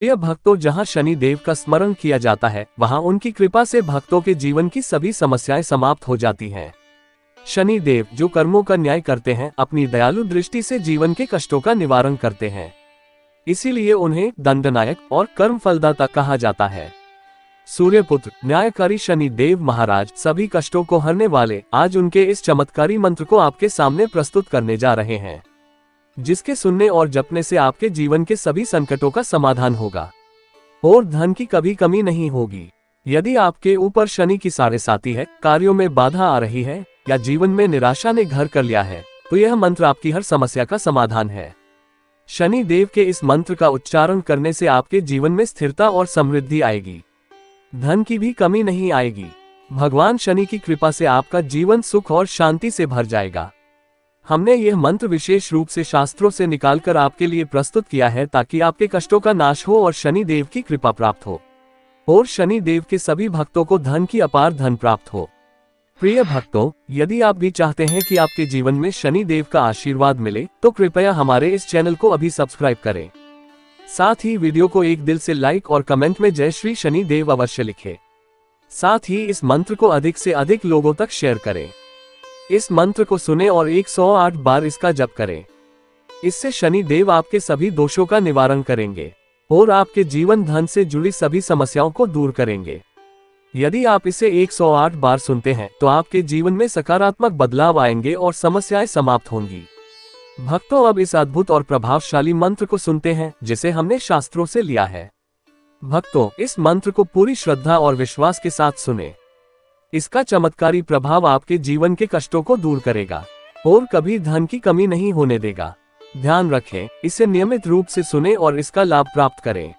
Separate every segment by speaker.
Speaker 1: प्रिय भक्तों, जहां शनि देव का स्मरण किया जाता है वहां उनकी कृपा से भक्तों के जीवन की सभी समस्याएं समाप्त हो जाती हैं। शनि देव जो कर्मों का न्याय करते हैं, अपनी दयालु दृष्टि से जीवन के कष्टों का निवारण करते हैं। इसीलिए उन्हें दंडनायक और कर्म फलदाता कहा जाता है। सूर्यपुत्र न्यायकारी शनि देव महाराज सभी कष्टों को हरने वाले आज उनके इस चमत्कारी मंत्र को आपके सामने प्रस्तुत करने जा रहे हैं, जिसके सुनने और जपने से आपके जीवन के सभी संकटों का समाधान होगा और धन की कभी कमी नहीं होगी। यदि आपके ऊपर शनि की साढ़ेसाती है, कार्यों में बाधा आ रही है या जीवन में निराशा ने घर कर लिया है, तो यह मंत्र आपकी हर समस्या का समाधान है। शनि देव के इस मंत्र का उच्चारण करने से आपके जीवन में स्थिरता और समृद्धि आएगी, धन की भी कमी नहीं आएगी। भगवान शनि की कृपा से आपका जीवन सुख और शांति से भर जाएगा। हमने यह मंत्र विशेष रूप से शास्त्रों से निकालकर आपके लिए प्रस्तुत किया है ताकि आपके कष्टों का नाश हो और शनि देव की कृपा प्राप्त हो और शनि देव के सभी भक्तों को धन की अपार धन प्राप्त हो। प्रिय भक्तों, यदि आप भी चाहते हैं कि आपके जीवन में शनि देव का आशीर्वाद मिले तो कृपया हमारे इस चैनल को अभी सब्सक्राइब करें। साथ ही वीडियो को एक दिल से लाइक और कमेंट में जय श्री शनि देव अवश्य लिखें। साथ ही इस मंत्र को अधिक से अधिक लोगों तक शेयर करें। इस मंत्र को सुने और 108 बार इसका जप करें। इससे शनि देव आपके सभी दोषों का निवारण करेंगे और आपके जीवन धन से जुड़ी सभी समस्याओं को दूर करेंगे। यदि आप इसे 108 बार सुनते हैं तो आपके जीवन में सकारात्मक बदलाव आएंगे और समस्याएं समाप्त होंगी। भक्तों, अब इस अद्भुत और प्रभावशाली मंत्र को सुनते हैं जिसे हमने शास्त्रों से लिया है। भक्तों, इस मंत्र को पूरी श्रद्धा और विश्वास के साथ सुने। इसका चमत्कारी प्रभाव आपके जीवन के कष्टों को दूर करेगा और कभी धन की कमी नहीं होने देगा। ध्यान रखें, इसे नियमित रूप से सुने और इसका लाभ प्राप्त करें।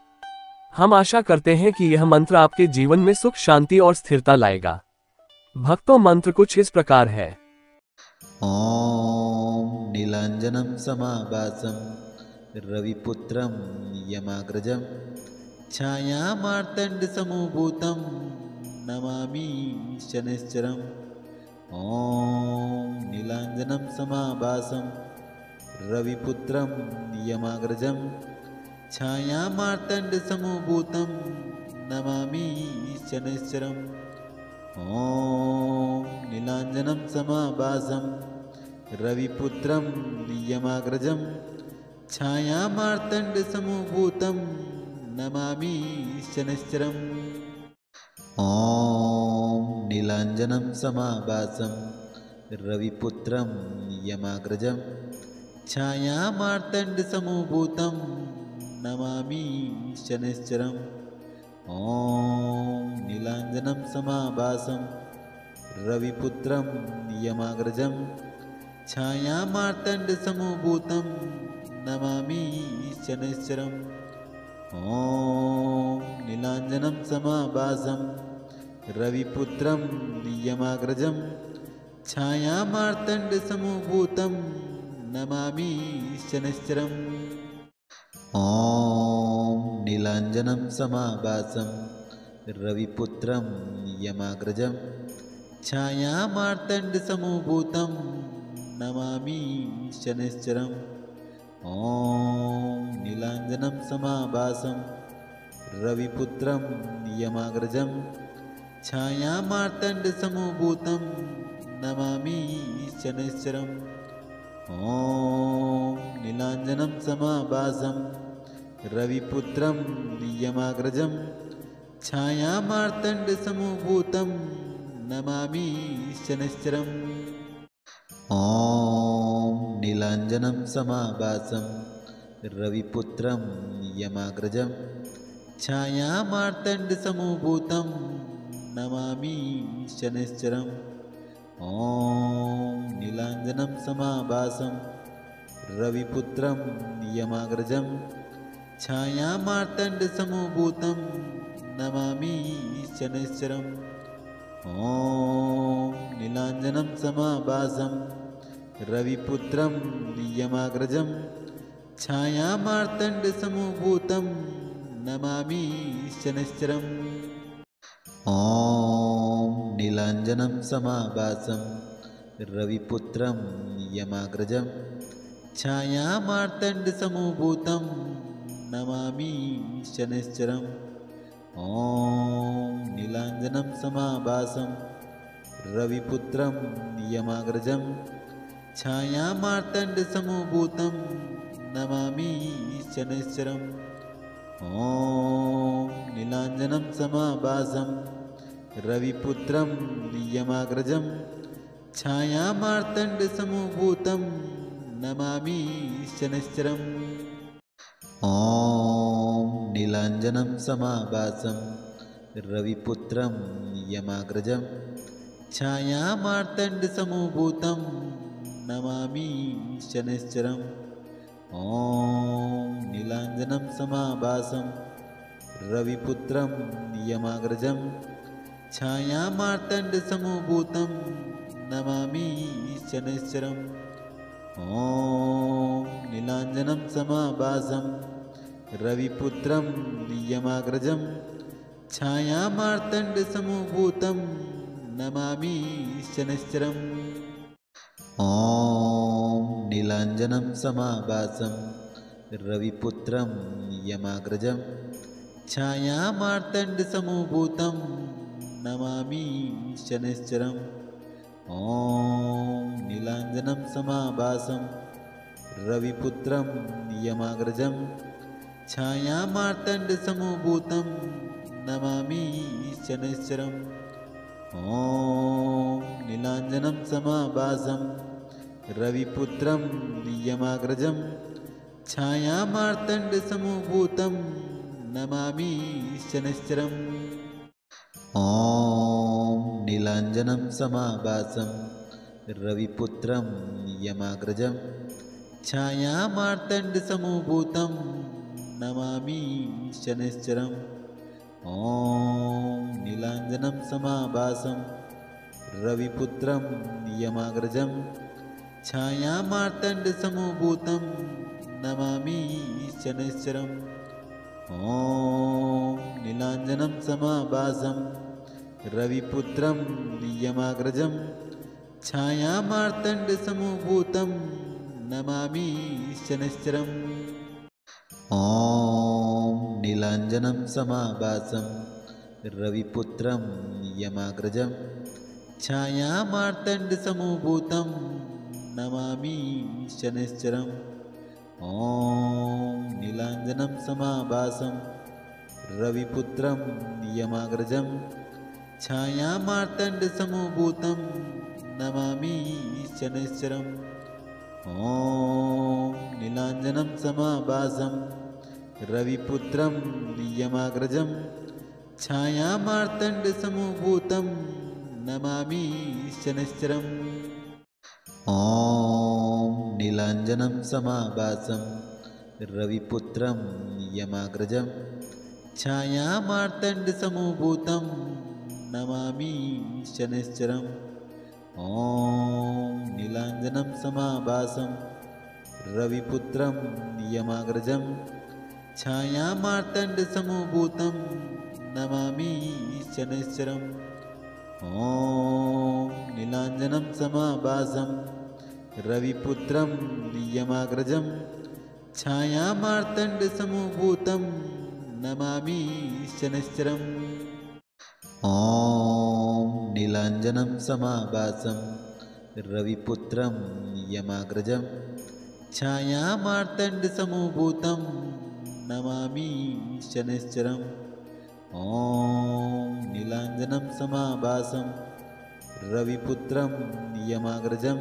Speaker 1: हम आशा करते हैं कि यह मंत्र आपके जीवन में सुख, शांति और स्थिरता लाएगा। भक्तों, मंत्र कुछ इस प्रकार है।
Speaker 2: ओम नीलांजनम समाभासं रविपुत्रं यमाग्रजं छाया मार्तंड समूभूतं नमामि शनिश्चरम्। ओम नीलांजनम समाभासं रविपुत्रं यमाग्रजं छाया मार्तंड समूभूतं नमामि शनिश्चरम्। ओम नीलांजनम समाभासं रविपुत्रं यमाग्रजं छाया मार्तंड समूभूतं नमामि शनिश्चरम्। ओम नीलांजनम समाभासं रविपुत्रं यमाग्रजं छाया मार्तंड समूभूतं नमामि शनिश्चरम्। ओम नीलांजनम समाभासं रविपुत्रं यमाग्रजं छाया मार्तंड समूभूतं नमामि शनिश्चरम्। ओम नीलांजनम समाभासं रविपुत्रं यमाग्रजं छाया मार्तंड समूभूतं नमामि शनिश्चरम्। ओम नीलांजनम समाभासं रविपुत्रं यमाग्रजं छाया मार्तंड समूभूतं नमामि शनिश्चरम्। ओम नीलांजनम समाभासं रविपुत्रं यमाग्रजं छाया मार्तंड समूभूतं नमामि शनिश्चरम्। ओम नीलांजनम समाभासं रविपुत्रं यमाग्रजं छाया मार्तंड समूभूतं नमामि शनिश्चरम्। ओम नीलांजनम समाभासं रविपुत्रं यमाग्रजं छाया मार्तंड समूभूतं नमामि शनिश्चरम्। ओम नीलांजनम समाभासं रविपुत्रं यमाग्रजं छाया मार्तंड समूभूतं नमामि शनिश्चरम्। ओम नीलांजनम समाभासं रविपुत्रं यमाग्रजं छाया मार्तंड समूभूतं नमामि शनिश्चरम्। ओम नीलांजनम समाभासं रविपुत्रं यमाग्रजं छाया मार्तंड समूभूतं नमामि शनैश्चरम् ॐ नीलाञ्जनं समाभासं रविपुत्रं यमाग्रजं छायामार्तण्डसमभूतं नमामि शनैश्चरम् ॐ नीलाञ्जनं समाभासं रविपुत्रं यमाग्रजं छायामार्तण्डसमभूतं नमामि शनैश्चरम् ॐ नीलाञ्जनं समाभासं रविपुत्रं यमाग्रजं छायामार्तण्डसमभूतं नमामि शनैश्चरम् ॐ नीलाञ्जनं समाभासं रविपुत्रं यमाग्रजं छायामार्तण्डसमभूतं नमामि शनैश्चरम् ॐ नीलाञ्जनं समाभासं रविपुत्रं यमाग्रजं छायामार्तण्डसमभूतं नमामि शनैश्चरम् ॐ नीलाञ्जनं समाभासं रविपुत्रं यमाग्रजं छायामार्तण्डसमभूतं नमामि शनैश्चरम् ॐ नीलाञ्जनं समाभासं रविपुत्रं यमाग्रजं छायामार्तण्डसमभूतं नमामि शनैश्चरम् ॐ नीलाञ्जनं समाभासं रविपुत्रं यमाग्रजं छायामार्तण्डसमभूतं नमामि शनैश्चरम् ॐ नीलाञ्जनं समाभासं रविपुत्रं यमाग्रजं छायामार्तण्डसमभूतं नमामि शनैश्चरम् ॐ नीलाञ्जनं समाभासं रविपुत्रं यमाग्रजं छायामार्तण्डसमभूतं नमामि शनैश्चरम् ॐ नीलाञ्जनं समाभासं रविपुत्रं यमाग्रजं छायामार्तण्डसमभूतं नमामि शनैश्चरम् ॐ नीलाञ्जनं समाभासं रविपुत्रं यमाग्रजं छायामार्तण्डसमभूतं नमामि शनैश्चरम् ॐ नीलाञ्जनं समाभासं रविपुत्रं यमाग्रजं छायामार्तण्डसमभूतं नमामि शनैश्चरम् ॐ नीलाञ्जनं समाभासं रविपुत्रं यमाग्रजं छायामार्तण्डसमभूतं नमामि शनैश्चरम् ॐ नीलाञ्जनं समाभासं रविपुत्रं यमाग्रजं छायामार्तण्डसमभूतं नमामि शनैश्चरम् ॐ नीलाञ्जनं समाभासं रविपुत्रं यमाग्रजं छायामार्तण्डसमभूतं नमामि शनैश्चरम् ॐ नीलाञ्जनं समाभासं रविपुत्रं यमाग्रजं छायामार्तण्डसमभूतं नमामि शनैश्चरम् ॐ नीलाञ्जनं समाभासं रविपुत्रं यमाग्रजं छायामार्तण्डसमभूतं नमामि शनैश्चरम् ॐ नीलाञ्जनं समाभासं रविपुत्रं यमाग्रजं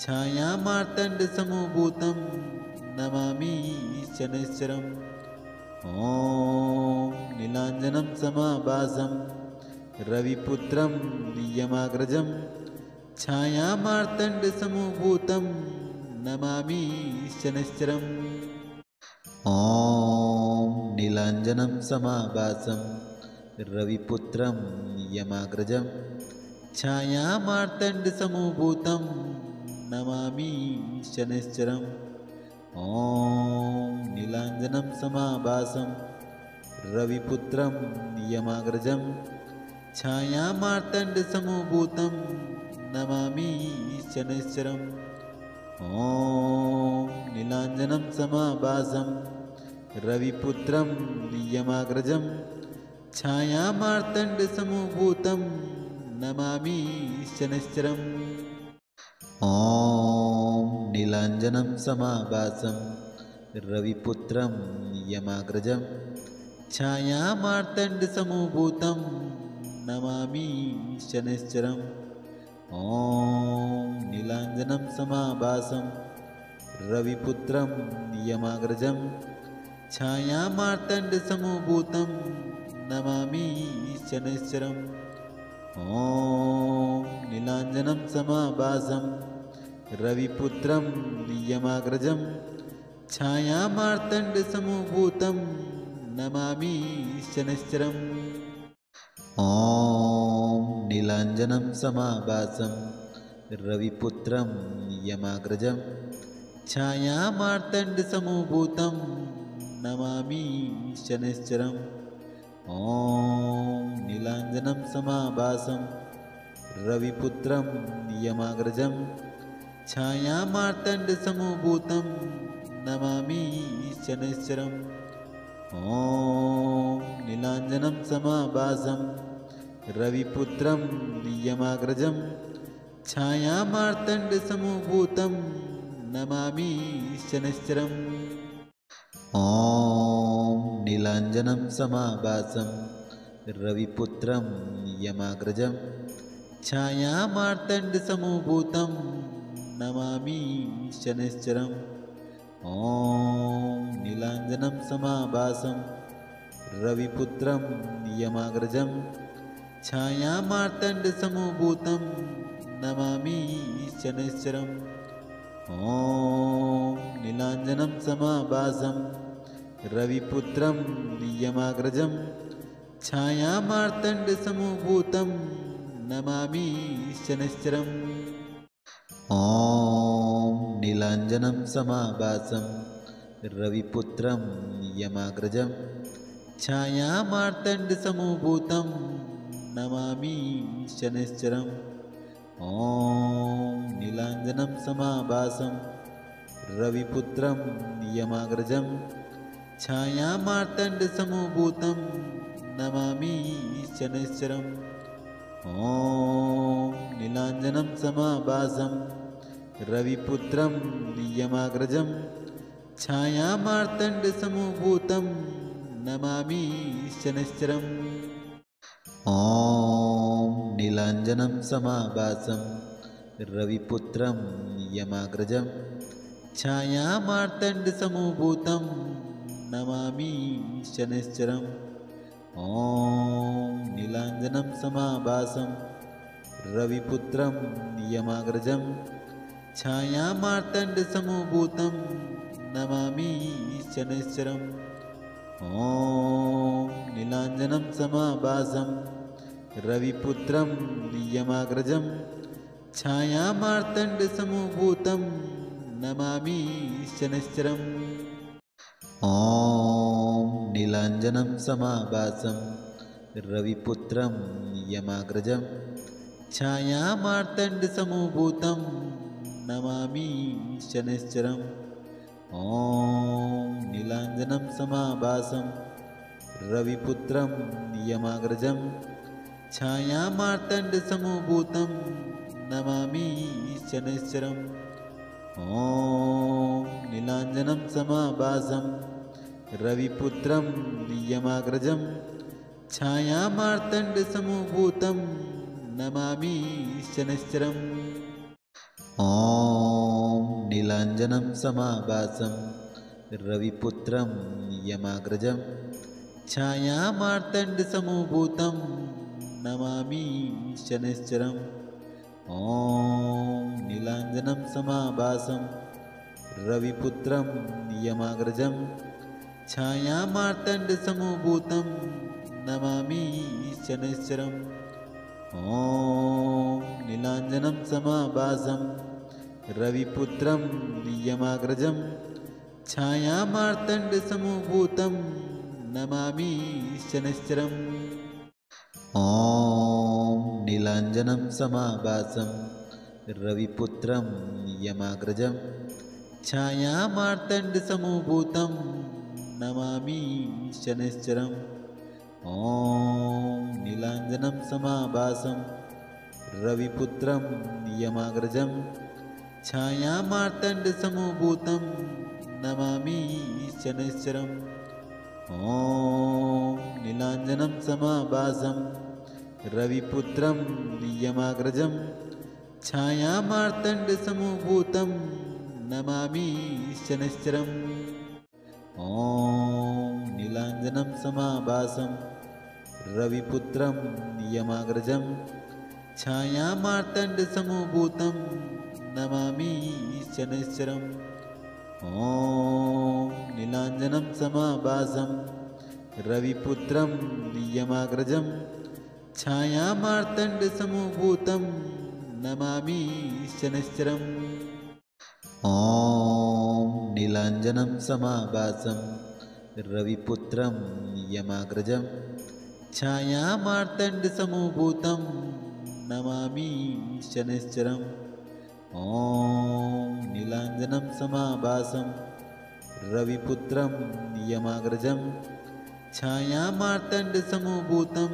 Speaker 2: छायामार्तण्डसमभूतं नमामि शनैश्चरम् ॐ नीलाञ्जनं समाभासं रविपुत्रं यमाग्रजं छायामार्तण्डसमभूतं नमामि शनैश्चरम् ॐ नीलाञ्जनं समाभासं रविपुत्रं यमाग्रजं छायामार्तण्डसमभूतं नमामि शनैश्चरम् ॐ नीलाञ्जनं समाभासं रविपुत्रं यमाग्रजं छायामार्तण्डसमभूतं नमामि शनैश्चरम् ॐ नीलाञ्जनं समाभासं रविपुत्रं यमाग्रजं छायामार्तण्डसमभूतं नमामि शनैश्चरम् ॐ नीलाञ्जनं समाभासं रविपुत्रं यमाग्रजं छायामार्तण्डसमभूतं नमामि शनैश्चरम् ॐ नीलाञ्जनं समाभासं रविपुत्रं यमाग्रजं छायामार्तण्डसमभूतं नमामि शनैश्चरम् ॐ नीलाञ्जनं समाभासं रविपुत्रं यमाग्रजं छायामार्तण्डसमभूतं नमामि शनैश्चरम् ॐ नीलाञ्जनं समाभासं रविपुत्रं यमाग्रजं छायामार्तण्डसमभूतं नमामि शनैश्चरम् ॐ नीलाञ्जनं समाभासं रविपुत्रं यमाग्रजं छायामार्तण्डसमभूतं नमामि शनैश्चरम् ॐ नीलाञ्जनं समाभासं रविपुत्रं यमाग्रजं छायामार्तण्डसमभूतं नमामि शनैश्चरम् ॐ नीलाञ्जनं समाभासं रविपुत्रं यमाग्रजं छायामार्तण्डसमभूतं नमामि शनैश्चरम् ॐ नीलाञ्जनं समाभासं रविपुत्रं यमाग्रजं छायामार्तण्डसमभूतं नमामि शनैश्चरम् ॐ नीलाञ्जनं समाभासं रविपुत्रं यमाग्रजं छायामार्तण्डसमभूतं नमामि शनैश्चरम् ॐ नीलाञ्जनं समाभासं रविपुत्रं यमाग्रजं छायामार्तण्डसमभूतं नमामि शनैश्चरम् ॐ नीलाञ्जनं समाभासं रविपुत्रं यमाग्रजं छायामार्तण्डसमभूतं नमामि शनैश्चरम् ॐ नीलाञ्जनं समाभासं रविपुत्रं यमाग्रजं छायामार्तण्डसमभूतं नमामि शनैश्चरम् ॐ नीलाञ्जनं समाभासं रविपुत्रं यमाग्रजं छायामार्तण्डसमभूतं नमामि शनैश्चरम् ॐ नीलाञ्जनं समाभासं रविपुत्रं यमाग्रजं छायामार्तण्डसमभूतं नमामि शनैश्चरम् ॐ नीलाञ्जनं समाभासं रविपुत्रं यमाग्रजं छायामार्तण्डसमभूतं नमामि शनैश्चरम् ॐ नीलाञ्जनं समाभासं रविपुत्रं यमाग्रजं छायामार्तण्डसमभूतं नमामि शनैश्चरम् ॐ नीलाञ्जनं समाभासं रविपुत्रं यमाग्रजं छायामार्तण्डसमभूतं नमामि शनैश्चरम् ॐ नीलाञ्जनं समाभासं रविपुत्रं यमाग्रजं छायामार्तण्डसमभूतं नमामि शनैश्चरम् ॐ नीलाञ्जनं समाभासं रविपुत्रं यमाग्रजं छायामार्तण्डसमभूतं नमामि शनैश्चरम् ॐ नीलाञ्जनं समाभासं रविपुत्रं यमाग्रजं छायामार्तण्डसमभूतं नमामि शनैश्चरम् ॐ नीलाञ्जनं समाभासं रविपुत्रं यमाग्रजं छायामार्तण्डसमभूतं नमामि शनैश्चरम् ॐ नीलाञ्जनं समाभासं रविपुत्रं यमाग्रजं छायामार्तण्डसमभूतं नमामि शनैश्चरम् ॐ नीलाञ्जनं समाभासं रविपुत्रं यमाग्रजं छायामार्तण्डसमभूतं नमामि शनैश्चरम् ॐ नीलाञ्जनं समाभासं रविपुत्रं यमाग्रजं छायामार्तण्डसमभूतं नमामि शनैश्चरम् ॐ नीलाञ्जनं समाभासं रविपुत्रं यमाग्रजं छायामार्तण्डसमभूतं नमामि शनैश्चरम् ॐ नीलाञ्जनं समाभासं रविपुत्रं यमाग्रजं छायामार्तण्डसमभूतं नमामि शनैश्चरम् ॐ नीलाञ्जनं समाभासं रविपुत्रं यमाग्रजं छायामार्तण्डसमभूतं नमामि शनैश्चरम् ॐ नीलाञ्जनं समाभासं रविपुत्रं यमाग्रजं छायामार्तण्डसमभूतं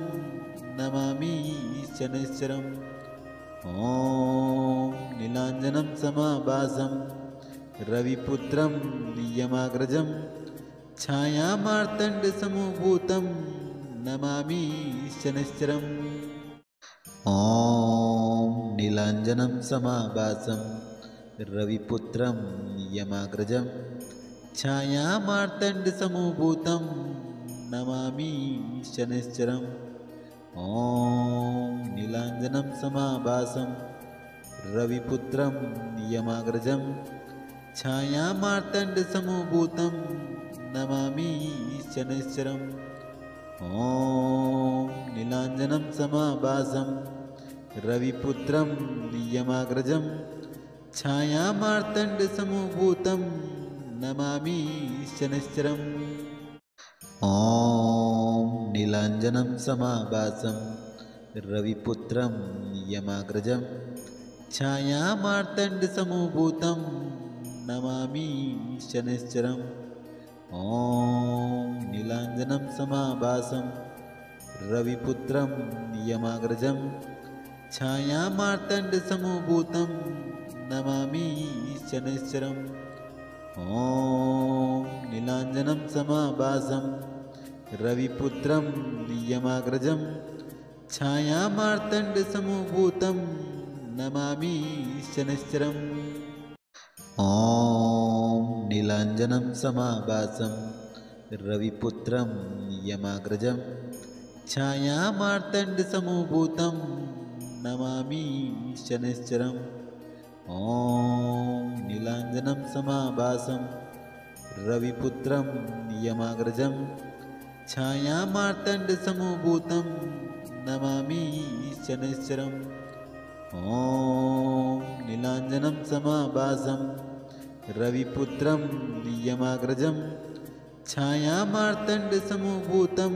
Speaker 2: नमामि शनैश्चरम् ॐ नीलाञ्जनं समाभासं रविपुत्रं यमाग्रजं छायामार्तण्डसमभूतं नमामि शनैश्चरम् ॐ नीलाञ्जनं समाभासं रविपुत्रं यमाग्रजं छायामार्तण्डसमभूतं नमामि शनैश्चरम् ॐ नीलाञ्जनं समाभासं रविपुत्रं यमाग्रजं छायामार्तण्डसमभूतं नमामि शनैश्चरम् ॐ नीलाञ्जनं समाभासं रविपुत्रं यमाग्रजं छायामार्तण्डसमभूतं नमामि शनैश्चरम् ॐ नीलाञ्जनं समाभासं रविपुत्रं यमाग्रजं छायामार्तण्डसमभूतं नमामि शनैश्चरम् ॐ नीलाञ्जनं समाभासं रविपुत्रं यमाग्रजं छायामार्तण्डसमभूतं नमामि शनैश्चरम् ॐ नीलाञ्जनं समाभासं रविपुत्रं यमाग्रजं छायामार्तण्डसमभूतं नमामि शनैश्चरम् ॐ नीलाञ्जनं समाभासं रविपुत्रं यमाग्रजं छायामार्तण्डसमभूतं नमामि शनैश्चरम् ॐ नीलाञ्जनं समाभासं रविपुत्रं यमाग्रजं छायामार्तण्डसमभूतं नमामि शनैश्चरम् ॐ नीलाञ्जनं समाभासं रविपुत्रं यमाग्रजं छायामार्तण्डसमभूतं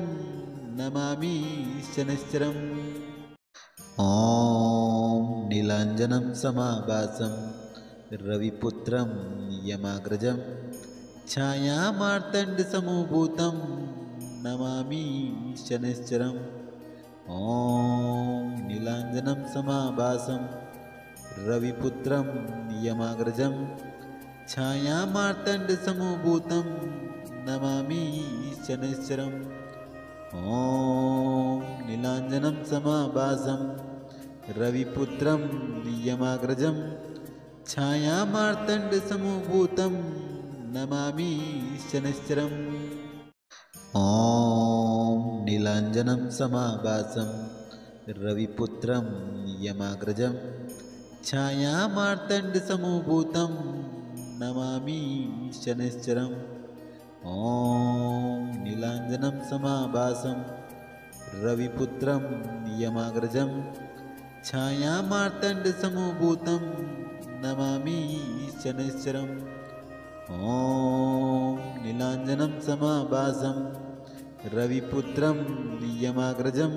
Speaker 2: नमामि शनैश्चरम् ॐ नीलाञ्जनं समाभासं रविपुत्रं यमाग्रजं छायामार्तण्डसमभूतं नमामि शनैश्चरम् ॐ नीलाञ्जनं समाभासं रविपुत्रं यमाग्रजं छायामार्तण्डसमभूतं नमामि शनैश्चरम् ॐ नीलाञ्जनं समाभासं रविपुत्रं यमाग्रजं छायामार्तण्डसमभूतं नमामि शनैश्चरम् ॐ नीलाञ्जनं समाभासं रविपुत्रं यमाग्रजं छायामार्तण्डसमभूतं नमामि शनैश्चरम् ॐ नीलाञ्जनं समाभासं रविपुत्रं यमाग्रजं छायामार्तण्डसमभूतं नमामि शनैश्चरम् ॐ नीलाञ्जनं समाभासं रविपुत्रं यमाग्रजं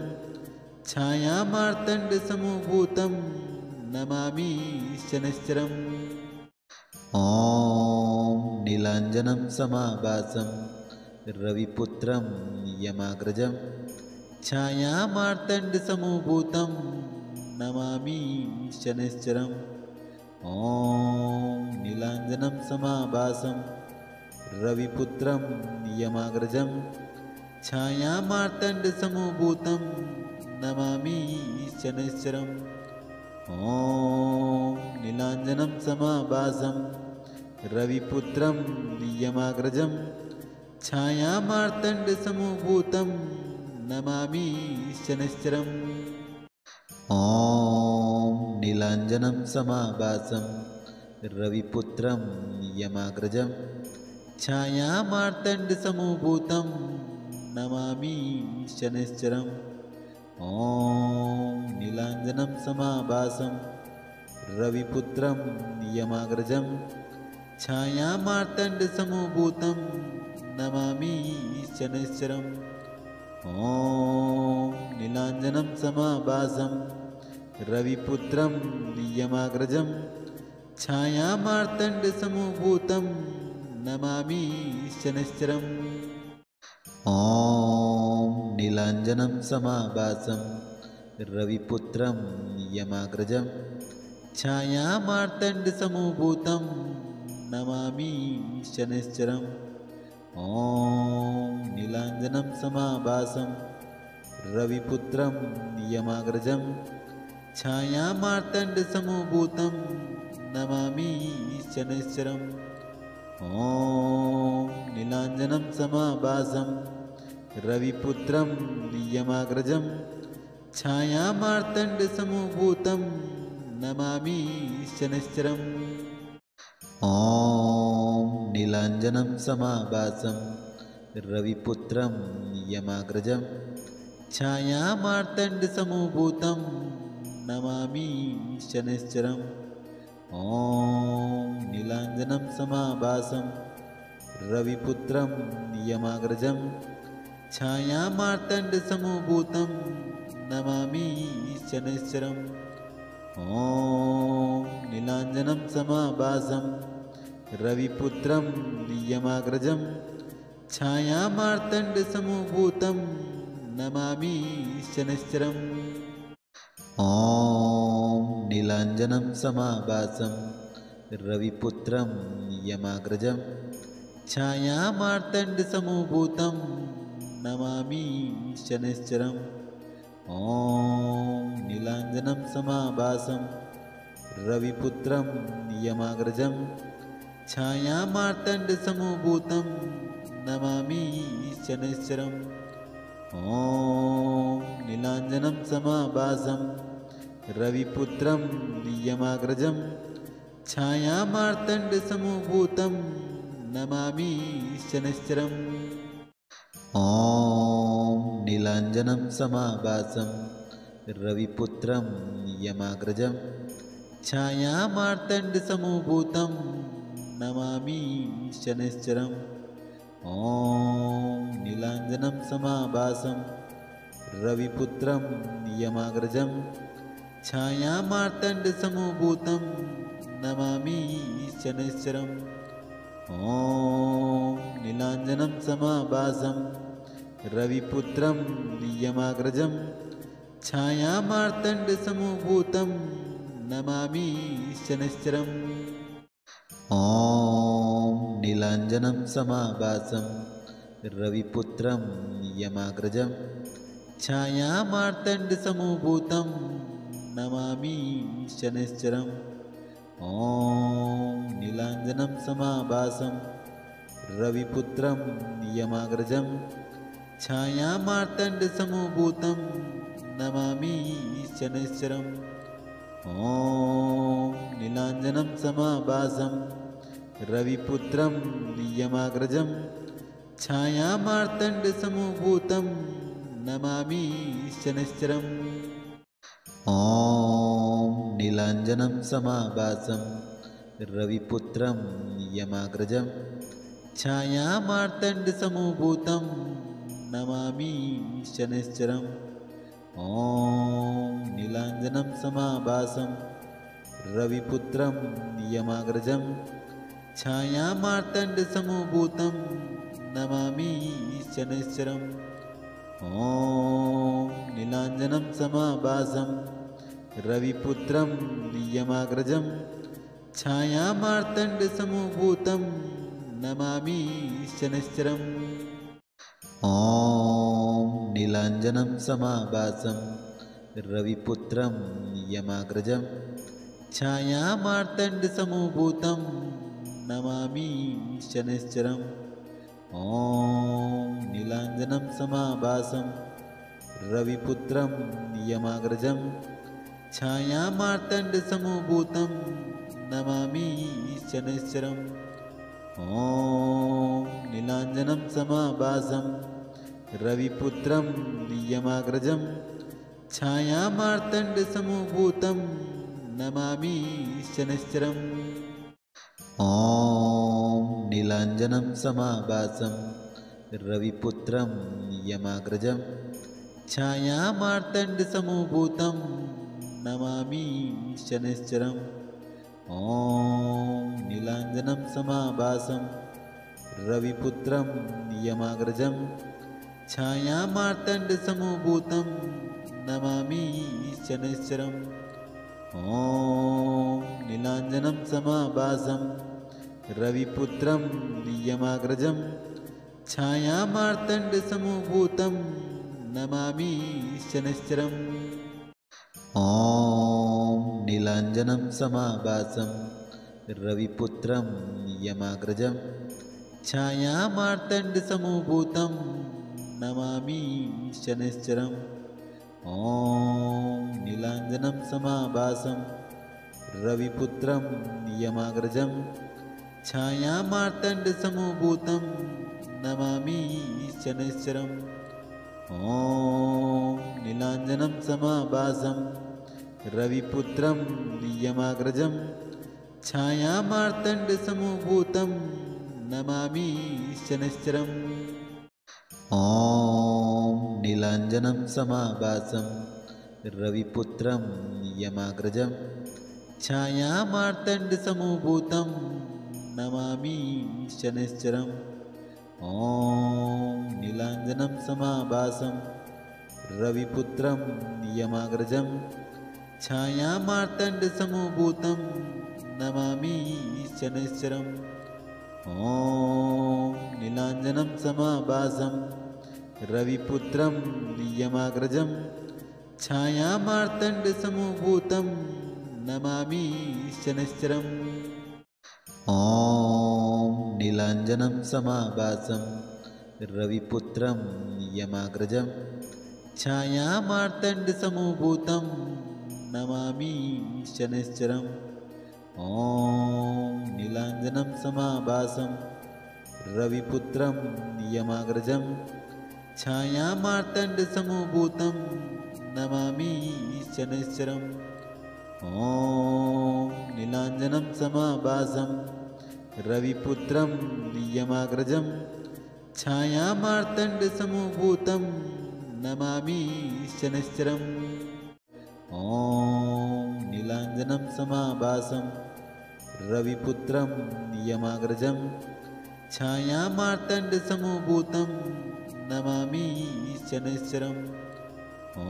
Speaker 2: छायामार्तण्डसमभूतं नमामि शनैश्चरम् ॐ नीलाञ्जनं समाभासं रविपुत्रं यमाग्रजं छायामार्तण्डसमभूतं नमामि शनैश्चरम् ॐ नीलाञ्जनं समाभासं रविपुत्रं यमाग्रजं छायामार्तण्डसमभूतं नमामि शनैश्चरम् ॐ नीलाञ्जनं समाभासं रविपुत्रं यमाग्रजं छायामार्तण्डसमभूतं नमामि शनैश्चरम् ॐ नीलाञ्जनं समाभासं रविपुत्रं यमाग्रजं छायामार्तण्डसमभूतं नमामि शनैश्चरम् ॐ नीलाञ्जनं समाभासं रविपुत्रं यमाग्रजं छायामार्तण्डसमभूतं नमामि शनैश्चरम् ॐ नीलाञ्जनं समाभासं रविपुत्रं यमाग्रजं छायामार्तण्डसमभूतं नमामि शनैश्चरम् ॐ नीलाञ्जनं समाभासं रविपुत्रं यमाग्रजं छायामार्तण्डसमभूतं नमामि शनैश्चरम् ॐ नीलाञ्जनं समाभासं रविपुत्रं यमाग्रजं छायामार्तण्डसमभूतं नमामि शनैश्चरम् ॐ नीलाञ्जनं समाभासं रविपुत्रं यमाग्रजं छायामार्तण्डसमभूतं नमामि शनैश्चरम् ॐ नीलाञ्जनं समाभासं रविपुत्रं यमाग्रजं छायामार्तण्डसमभूतं नमामि शनैश्चरम् ॐ नीलाञ्जनं समाभासं रविपुत्रं यमाग्रजं छायामार्तण्डसमभूतं नमामि शनैश्चरम् ॐ नीलाञ्जनं समाभासं रविपुत्रं यमाग्रजं छायामार्तण्डसमभूतं नमामि शनैश्चरम् ॐ नीलाञ्जनं समाभासं रविपुत्रं यमाग्रजं छायामार्तण्डसमभूतं नमामि शनैश्चरम् ॐ नीलाञ्जनं समाभासं रविपुत्रं यमाग्रजं छायामार्तण्डसमभूतं नमामि शनैश्चरम् ॐ नीलाञ्जनं समाभासं रविपुत्रं यमाग्रजं छायामार्तण्डसमभूतं नमामि शनैश्चरम् ॐ नीलाञ्जनं समाभासं रविपुत्रं यमाग्रजं छायामार्तण्डसमभूतं नमामि शनैश्चरम् ॐ नीलाञ्जनं समाभासं रविपुत्रं यमाग्रजं छायामार्तण्डसमभूतं नमामि शनैश्चरम् ॐ नीलाञ्जनं समाभासं रविपुत्रं यमाग्रजं छायामार्तण्डसमभूतं नमामि शनैश्चरम् ॐ नीलाञ्जनं समाभासं रविपुत्रं यमाग्रजं छायामार्तण्डसमभूतं नमामि शनैश्चरम् ॐ नीलाञ्जनं समाभासं रविपुत्रं यमाग्रजं छायामार्तण्डसमभूतं नमामि शनैश्चरम् ॐ नीलाञ्जनं समाभासं रविपुत्रं यमाग्रजं छायामार्तण्डसमभूतं नमामि शनैश्चरम् ॐ नीलाञ्जनं समाभासं रविपुत्रं यमाग्रजं छायामार्तण्डसमभूतं नमामि शनैश्चरम् ॐ नीलाञ्जनं समाभासं रविपुत्रं यमाग्रजं छायामार्तण्डसमभूतं नमामि शनैश्चरम् ॐ नीलाञ्जनं समाभासं रविपुत्रं यमाग्रजं छायामार्तण्डसमभूतं नमामि शनैश्चरम् ॐ नीलाञ्जनं समाभासं रविपुत्रं यमाग्रजं छायामार्तण्डसमभूतं नमामि शनैश्चरम् ॐ नीलाञ्जनं समाभासं रविपुत्रं यमाग्रजं छायामार्तण्डसमभूतं नमामि शनैश्चरम् ॐ नीलाञ्जनं समाभासं रविपुत्रं यमाग्रजं छायामार्तण्डसमभूतं नमामि शनैश्चरम् ॐ नीलाञ्जनं समाभासं रविपुत्रं यमाग्रजं छायामार्तण्डसमभूतं नमामि शनैश्चरम् ॐ नीलाञ्जनं समाभासं रविपुत्रं यमाग्रजं छायामार्तण्डसमभूतं नमामि शनैश्चरम् ॐ नीलाञ्जनं समाभासं रविपुत्रं यमाग्रजं छायामार्तण्डसमभूतं नमामि शनैश्चरम् ॐ नीलाञ्जनं समाभासं रविपुत्रं यमाग्रजं छायामार्तण्डसमभूतं नमामि शनैश्चरम् ॐ नीलाञ्जनं समाभासं रविपुत्रं यमाग्रजं छायामार्तण्डसमभूतं नमामि शनैश्चरम् ॐ नीलाञ्जनं समाभासं रविपुत्रं यमाग्रजं छायामार्तण्डसमभूतं नमामि शनैश्चरम् ॐ नीलाञ्जनं समाभासं रविपुत्रं यमाग्रजं छायामार्तण्डसमभूतं नमामि शनैश्चरम् ॐ नीलाञ्जनं समाभासं रविपुत्रं यमाग्रजं छायामार्तण्डसमभूतं नमामि शनैश्चरम् ॐ नीलाञ्जनं समाभासं रविपुत्रं यमाग्रजं छायामार्तण्डसमभूतं नमामि शनैश्चरम् ॐ नीलाञ्जनं समाभासं रविपुत्रं यमाग्रजं छायामार्तण्डसमभूतं नमामि शनैश्चरम् ॐ नीलाञ्जनं समाभासं रविपुत्रं यमाग्रजं छायामार्तण्डसमभूतं नमामि शनैश्चरम् ॐ नीलाञ्जनं समाभासं रविपुत्रं यमाग्रजं छायामार्तण्डसमभूतं नमामि शनैश्चरम् ॐ नीलाञ्जनं समाभासं रविपुत्रं यमाग्रजं छायामार्तण्डसमभूतं नमामि शनैश्चरम् ॐ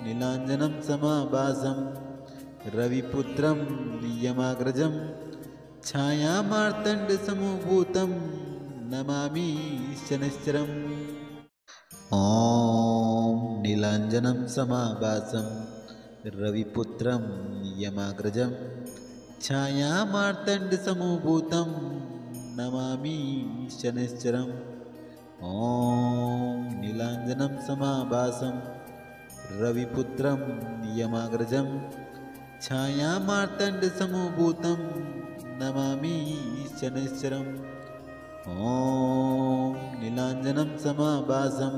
Speaker 2: नीलाञ्जनं समाभासं रविपुत्रं यमाग्रजं छायामार्तण्डसमभूतं नमामि शनैश्चरम् ॐ नीलाञ्जनं समाभासं रविपुत्रं यमाग्रजं छायामार्तण्डसमभूतं नमामि शनैश्चरम् ॐ नीलाञ्जनं समाभासं रविपुत्रं यमाग्रजं छायामार्तण्डसमभूतं नमामि शनैश्चरम् ॐ नीलाञ्जनं समाभासं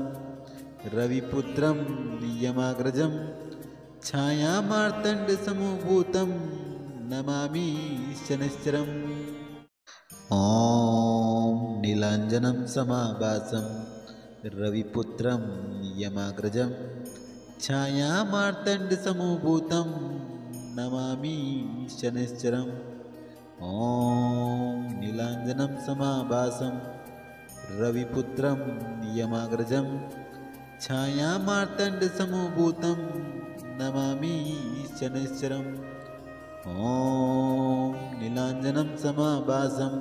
Speaker 2: रविपुत्रं यमाग्रजं छायामार्तण्डसमभूतं नमामि शनैश्चरम् ॐ नीलाञ्जनं समाभासं रविपुत्रं यमाग्रजं छायामार्तण्डसमभूतं नमामि शनैश्चरम् ॐ नीलाञ्जनं समाभासं रविपुत्रं यमाग्रजं छायामार्तण्डसमभूतं नमामि शनैश्चरम् ॐ नीलाञ्जनं समाभासं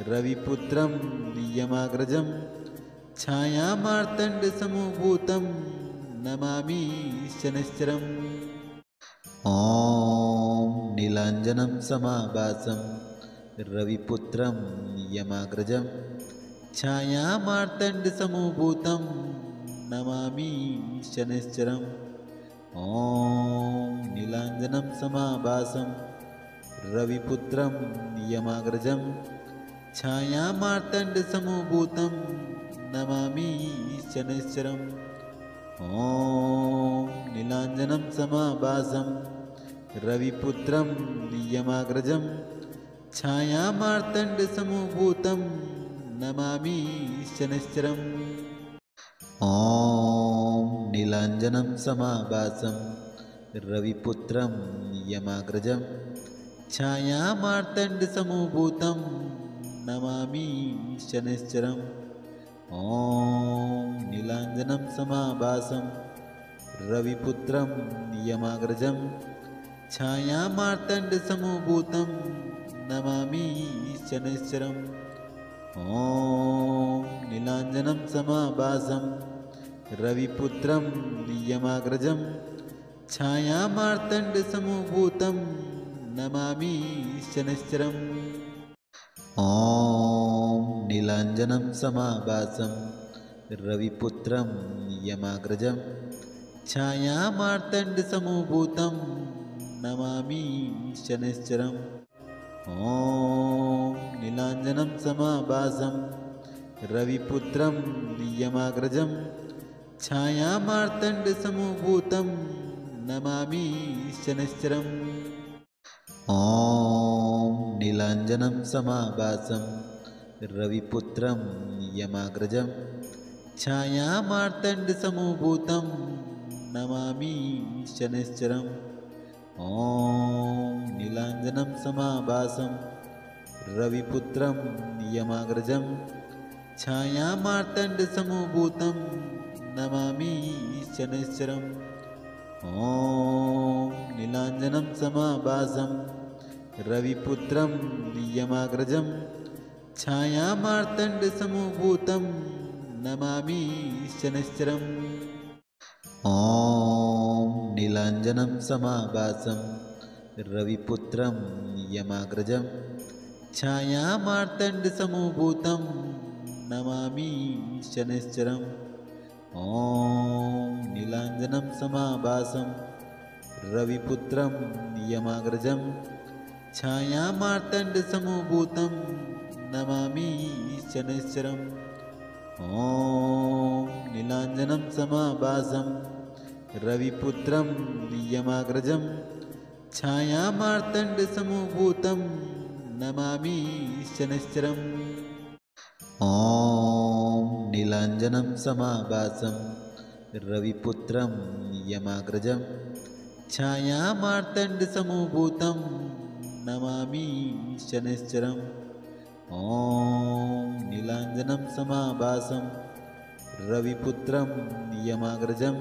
Speaker 2: रविपुत्रं यमाग्रजं छायामार्तण्डसमभूतं नमामि शनैश्चरम् ॐ नीलाञ्जनं समाभासं रविपुत्रं यमाग्रजं छायामार्तण्डसमभूतं नमामि शनैश्चरम् ॐ नीलाञ्जनं समाभासं रविपुत्रं यमाग्रजं छायामार्तण्डसमभूतं नमामि शनैश्चरम् ॐ नीलाञ्जनं समाभासं रविपुत्रं यमाग्रजं छायामार्तण्डसमभूतं नमामि शनैश्चरम् ॐ नीलाञ्जनं समाभासं रविपुत्रं यमाग्रजं छायामार्तण्डसमभूतं नमामि शनैश्चरम् ॐ नीलाञ्जनं समाभासं रविपुत्रं यमाग्रजं छायामार्तण्डसमभूतं नमामि शनैश्चरम् ॐ नीलाञ्जनं समाभासं रविपुत्रं यमाग्रजं छायामार्तण्डसमभूतं नमामि शनैश्चरम् ॐ नीलाञ्जनं समाभासं रविपुत्रं यमाग्रजं छायामार्तण्डसमभूतं नमामि शनैश्चरम् ॐ नीलाञ्जनं समाभासं रविपुत्रं यमाग्रजं छायामार्तण्डसमभूतं नमामि शनैश्चरम् ॐ नीलाञ्जनं समाभासं रविपुत्रं यमाग्रजं छायामार्तण्डसमभूतं नमामि शनैश्चरम् ॐ नीलाञ्जनं समाभासं रविपुत्रं यमाग्रजं छायामार्तण्डसमभूतं नमामि शनैश्चरम् ॐ नीलाञ्जनं समाभासं रविपुत्रं यमाग्रजं छायामार्तण्डसमभूतं नमामि शनैश्चरम् ॐ नीलाञ्जनं समाभासं रविपुत्रं यमाग्रजं छायामार्तण्डसमभूतं नमामि शनैश्चरम् ॐ नीलाञ्जनं समाभासं रविपुत्रं यमाग्रजं छायामार्तण्डसमभूतं नमामि शनैश्चरम् ॐ नीलाञ्जनं समाभासं रविपुत्रं यमाग्रजं छायामार्तण्डसमभूतं नमामि शनैश्चरम् ॐ नीलाञ्जनं समाभासं रविपुत्रं यमाग्रजं छायामार्तण्डसमभूतं नमामि शनैश्चरम् ॐ नीलाञ्जनं समाभासं रविपुत्रं यमाग्रजं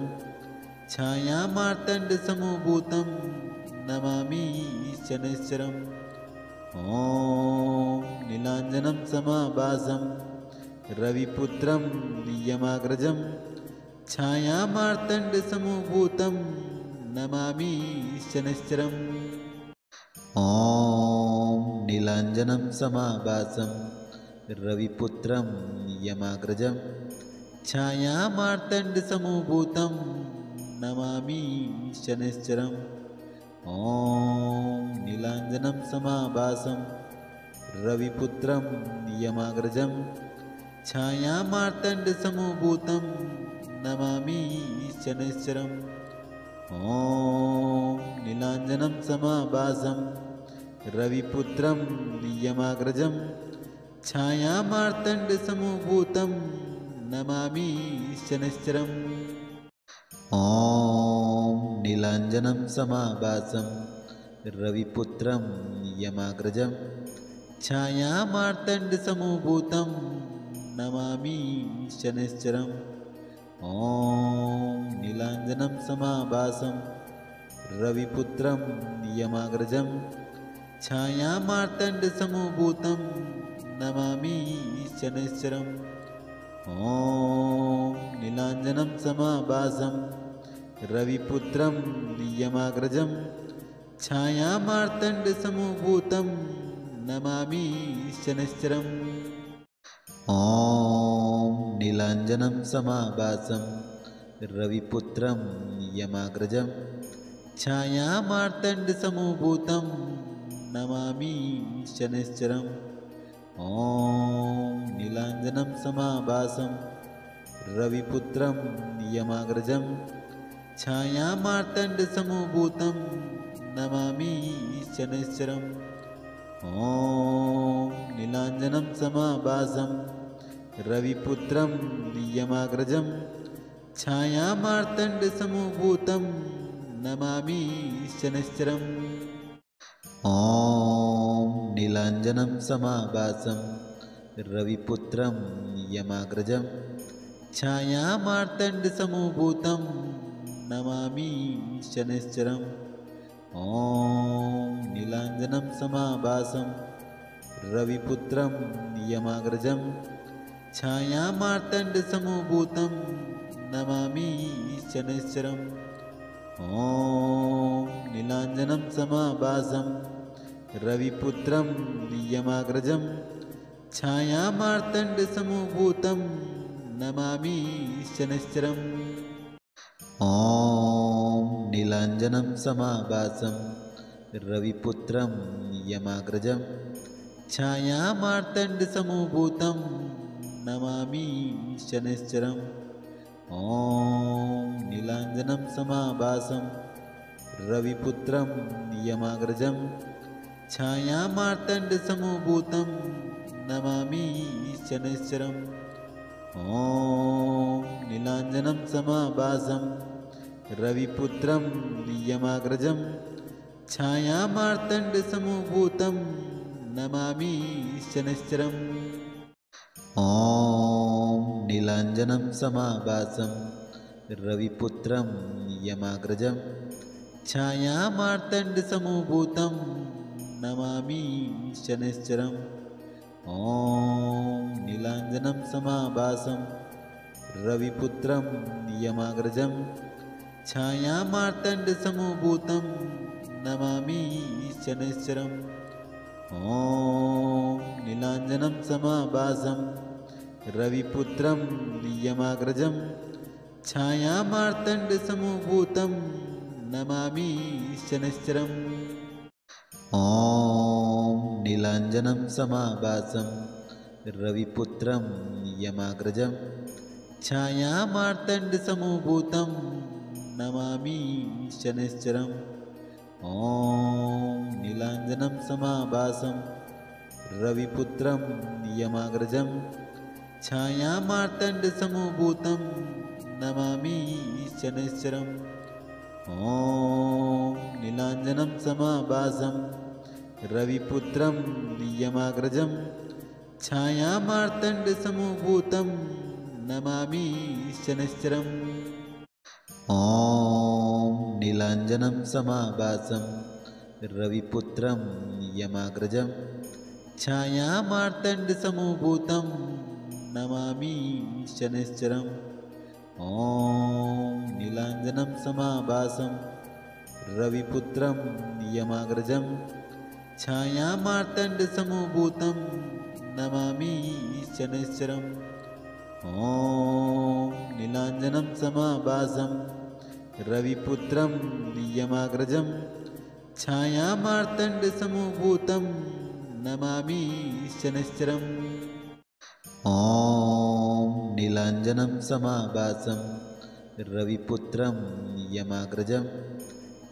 Speaker 2: छायामार्तण्डसमभूतं नमामि शनैश्चरम् ॐ नीलाञ्जनं समाभासं रविपुत्रं यमाग्रजं छायामार्तण्डसमभूतं नमामि शनैश्चरम् ॐ नीलाञ्जनं समाभासं रविपुत्रं यमाग्रजं छायामार्तण्डसमभूतं नमामि शनैश्चरम् ॐ नीलाञ्जनं समाभासं रविपुत्रं यमाग्रजं छायामार्तण्डसमभूतं नमामि शनैश्चरम् ॐ नीलाञ्जनं समाभासं रविपुत्रं यमाग्रजं छायामार्तण्डसमभूतं नमामि शनैश्चरम् ॐ नीलाञ्जनं समाभासं रविपुत्रं यमाग्रजं छायामार्तण्डसमभूतं नमामि शनैश्चरम् ॐ नीलाञ्जनं समाभासं रविपुत्रं यमाग्रजं छायामार्तण्डसमभूतं नमामि शनैश्चरम् ॐ नीलाञ्जनं समाभासं रविपुत्रं यमाग्रजं छायामार्तण्डसमभूतं नमामि शनैश्चरम् ॐ नीलाञ्जनं समाभासं रविपुत्रं यमाग्रजं छायामार्तण्डसमभूतं नमामि शनैश्चरम् ॐ नीलाञ्जनं समाभासं रविपुत्रं यमाग्रजं छायामार्तण्डसमभूतं नमामि शनैश्चरम् ॐ नीलाञ्जनं समाभासं रविपुत्रं यमाग्रजं छायामार्तण्डसमभूतं नमामि शनैश्चरम् ॐ नीलाञ्जनं समाभासं रविपुत्रं यमाग्रजं छायामार्तण्डसमभूतं नमामि शनैश्चरम् ॐ नीलाञ्जनं समाभासं रविपुत्रं यमाग्रजं छायामार्तण्डसमभूतं नमामि शनैश्चरम् ॐ नीलाञ्जनं समाभासं रविपुत्रं यमाग्रजं छायामार्तण्डसमभूतं नमामि शनैश्चरम् ॐ नीलाञ्जनं समाभासं रविपुत्रं यमाग्रजं छायामार्तण्डसमभूतं नमामि शनैश्चरम् ॐ नीलाञ्जनं समाभासं रविपुत्रं यमाग्रजं छायामार्तण्डसमभूतं नमामि शनैश्चरम् ॐ नीलाञ्जनं समाभासं रविपुत्रं यमाग्रजं छायामार्तण्डसमभूतं नमामि शनैश्चरम् ॐ नीलाञ्जनं समाभासं रविपुत्रं यमाग्रजं छायामार्तण्डसमभूतं नमामि शनैश्चरम् ॐ नीलाञ्जनं समाभासं रविपुत्रं यमाग्रजं छायामार्तण्डसमभूतं नमामि शनैश्चरम् ॐ नीलाञ्जनं समाभासं रविपुत्रं यमाग्रजं छायामार्तण्डसमभूतं नमामि शनैश्चरम् ॐ नीलाञ्जनं समाभासं रविपुत्रं यमाग्रजं छायामार्तण्डसमभूतं नमामि शनैश्चरम् ॐ नीलाञ्जनं समाभासं रविपुत्रं यमाग्रजं छायामार्तण्डसमभूतं नमामि शनैश्चरम् ॐ नीलाञ्जनं समाभासं रविपुत्रं यमाग्रजं छायामार्तण्डसमभूतं नमामि शनैश्चरम् ॐ नीलाञ्जनं समाभासं रविपुत्रं यमाग्रजं छायामार्तण्डसमभूतं नमामि शनैश्चरम् ॐ नीलाञ्जनं समाभासं रविपुत्रं यमाग्रजं छायामार्तण्डसमभूतं नमामि शनैश्चरम् ॐ नीलाञ्जनं समाभासं रविपुत्रं यमाग्रजं छायामार्तण्डसमभूतं नमामि शनैश्चरम् ॐ नीलाञ्जनं समाभासं रविपुत्रं यमाग्रजं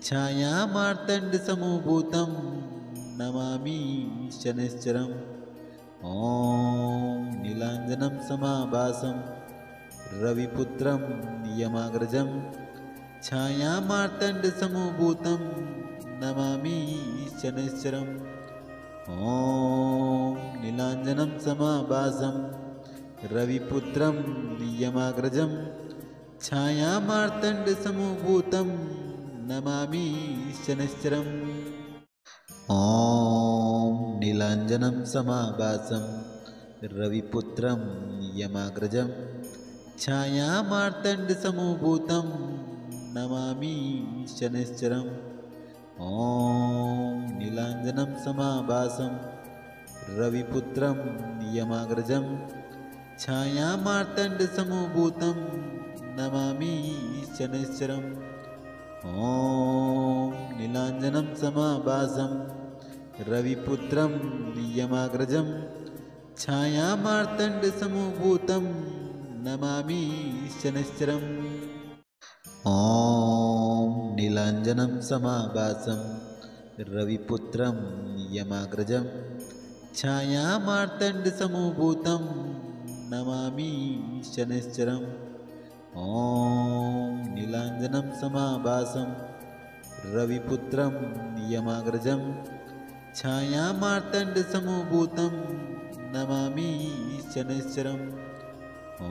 Speaker 2: छायामार्तण्डसमभूतं नमामि शनैश्चरम् ॐ नीलाञ्जनं समाभासं रविपुत्रं यमाग्रजं छायामार्तण्डसमभूतं नमामि शनैश्चरम् ॐ नीलाञ्जनं समाभासं रविपुत्रं यमाग्रजं छायामार्तण्डसमभूतं नमामि शनैश्चरम् ॐ नीलाञ्जनं समाभासं रविपुत्रं यमाग्रजं छायामार्तण्डसमभूतं नमामि शनैश्चरम् ॐ नीलाञ्जनं समाभासं रविपुत्रं यमाग्रजं छायामार्तण्डसमभूतं नमामि शनैश्चरम् ॐ नीलाञ्जनं समाभासं रविपुत्रं यमाग्रजं छायामार्तण्डसमभूतं नमामि शनैश्चरम् ॐ नीलाञ्जनं समाभासं रविपुत्रं यमाग्रजं छायामार्तण्डसमभूतं नमामि शनैश्चरम् ॐ नीलाञ्जनं समाभासं रविपुत्रं यमाग्रजं छायामार्तण्डसमभूतं नमामि शनैश्चरम् ॐ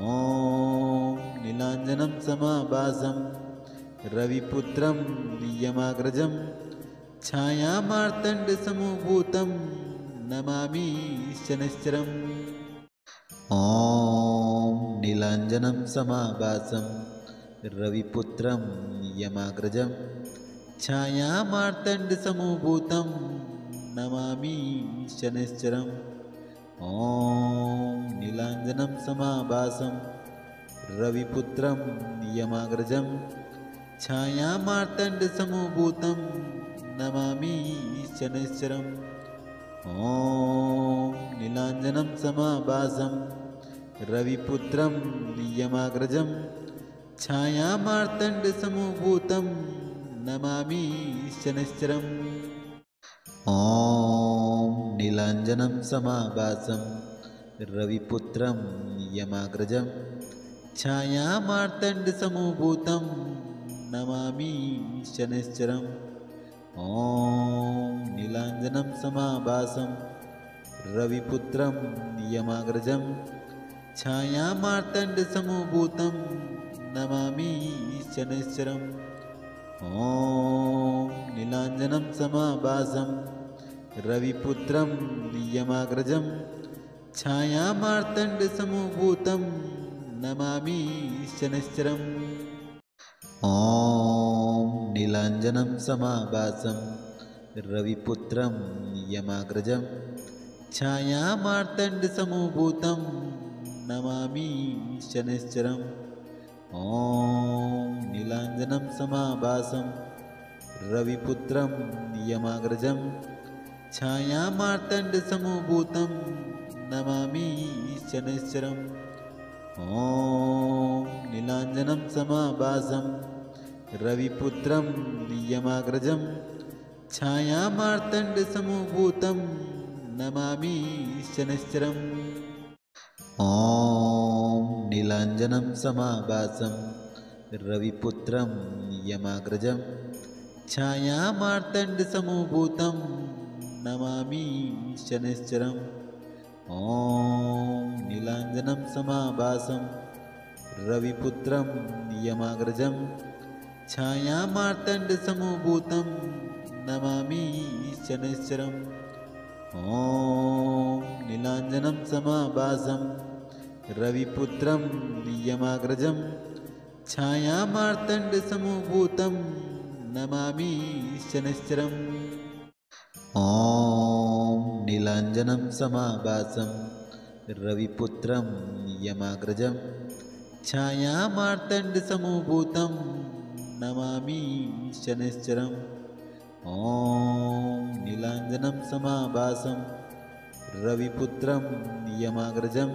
Speaker 2: नीलाञ्जनं समाभासं रविपुत्रं यमाग्रजं छायामार्तण्डसमभूतं नमामि शनैश्चरम् ॐ नीलाञ्जनं समाभासं रविपुत्रं यमाग्रजं छायामार्तण्डसमभूतं नमामि शनैश्चरम् ॐ नीलाञ्जनं समाभासं रविपुत्रं यमाग्रजं छायामार्तण्डसमभूतं नमामि शनैश्चरम् ॐ नीलाञ्जनं समाभासं रविपुत्रं यमाग्रजं छायामार्तण्डसमभूतं नमामि शनैश्चरम् ॐ नीलाञ्जनं समाभासं रविपुत्रं यमाग्रजं छायामार्तण्डसमभूतं नमामि शनैश्चरम् ॐ नीलाञ्जनं समाभासं रविपुत्रं यमाग्रजं छायामार्तण्डसमभूतं नमामि शनैश्चरम् ॐ नीलाञ्जनं समाभासं रविपुत्रं यमाग्रजं छायामार्तण्डसमभूतं नमामि शनैश्चरम् ॐ नीलाञ्जनं समाभासं रविपुत्रं यमाग्रजं छायामार्तण्डसमभूतं नमामि शनैश्चरम् ॐ नीलाञ्जनं समाभासं रविपुत्रं यमाग्रजं छायामार्तण्डसमभूतं नमामि शनैश्चरम् ॐ नीलाञ्जनं समाभासं रविपुत्रं यमाग्रजं छायामार्तण्डसमभूतं नमामि शनैश्चरम् ॐ नीलाञ्जनं समाभासं रविपुत्रं यमाग्रजं छायामार्तण्डसमभूतं नमामि शनैश्चरम् ॐ नीलाञ्जनं समाभासं रविपुत्रं यमाग्रजं छायामार्तण्डसमभूतं नमामि शनैश्चरम् ॐ नीलाञ्जनं समाभासं रविपुत्रं यमाग्रजं छायामार्तण्डसमभूतं नमामि शनैश्चरम् ॐ नीलाञ्जनं समाभासं रविपुत्रं यमाग्रजं छायामार्तण्डसमभूतं नमामि शनैश्चरम् ॐ नीलाञ्जनं समाभासं रविपुत्रं यमाग्रजं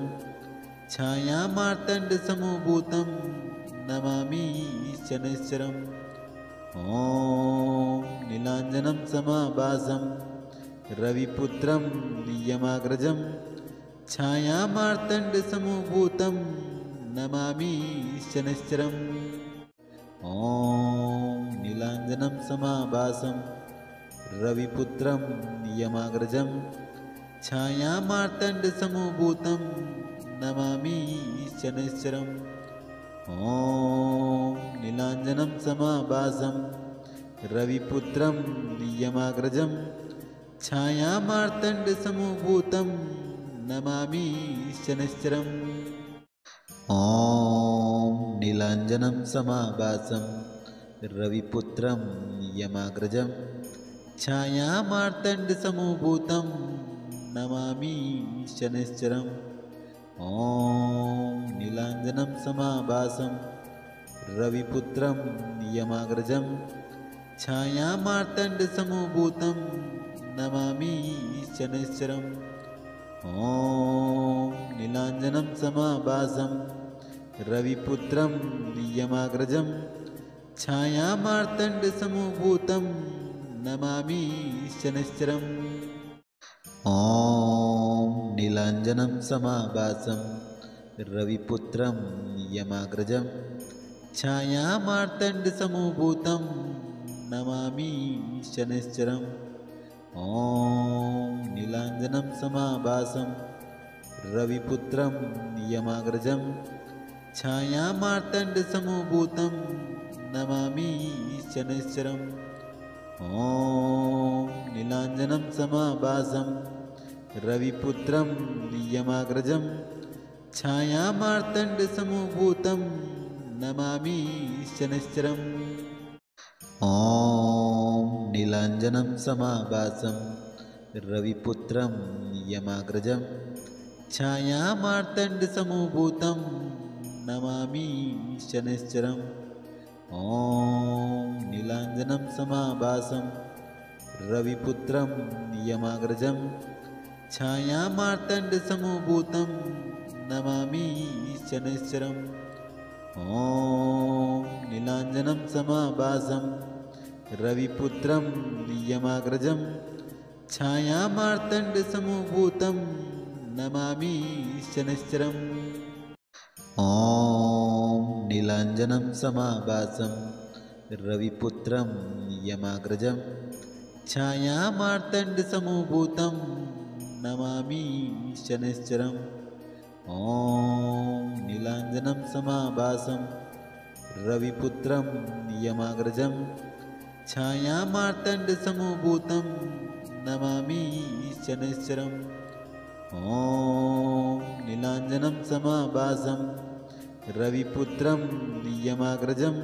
Speaker 2: छायामार्तण्डसमभूतं नमामि शनैश्चरम् ॐ नीलाञ्जनं समाभासं रविपुत्रं यमाग्रजं छायामार्तण्डसमभूतं नमामि शनैश्चरम् ॐ नीलाञ्जनं समाभासं रविपुत्रं यमाग्रजं छायामार्तण्डसमभूतं नमामि शनैश्चरम् ॐ नीलाञ्जनं समाभासं रविपुत्रं यमाग्रजं छायामार्तण्डसमभूतं नमामि शनैश्चरम् ॐ नीलाञ्जनं समाभासं रविपुत्रं यमाग्रजं छायामार्तण्डसमभूतं नमामि शनैश्चरम् ॐ नीलाञ्जनं समाभासं रविपुत्रं यमाग्रजं छायामार्तण्डसमभूतं नमामि शनैश्चरम् ॐ नीलाञ्जनं समाभासं रविपुत्रं यमाग्रजं छायामार्तण्डसमभूतं नमामि शनैश्चरम् ॐ नीलाञ्जनं समाभासं रविपुत्रं यमाग्रजं छायामार्तण्डसमभूतं नमामि शनैश्चरम् ॐ नीलाञ्जनं समाभासं रविपुत्रं यमाग्रजं छायामार्तण्डसमभूतं नमामि शनैश्चरम् ॐ नीलाञ्जनं समाभासं रविपुत्रं यमाग्रजं छायामार्तण्डसमभूतं नमामि शनैश्चरम् ॐ नीलाञ्जनं समाभासं रविपुत्रं यमाग्रजं छायामार्तण्डसमभूतं नमामि शनैश्चरम् ॐ नीलाञ्जनं समाभासं रविपुत्रं यमाग्रजं छायामार्तण्डसमभूतं नमामि शनैश्चरम् ॐ नीलाञ्जनं समाभासं रविपुत्रं यमाग्रजं छायामार्तण्डसमभूतं नमामि शनैश्चरम् ॐ नीलाञ्जनं समाभासं रविपुत्रं यमाग्रजं छायामार्तण्डसमभूतं नमामि शनैश्चरम् ॐ नीलाञ्जनं समाभासं रविपुत्रं यमाग्रजं छायामार्तण्डसमभूतं नमामि शनैश्चरम् ॐ नीलाञ्जनं समाभासं रविपुत्रं यमाग्रजं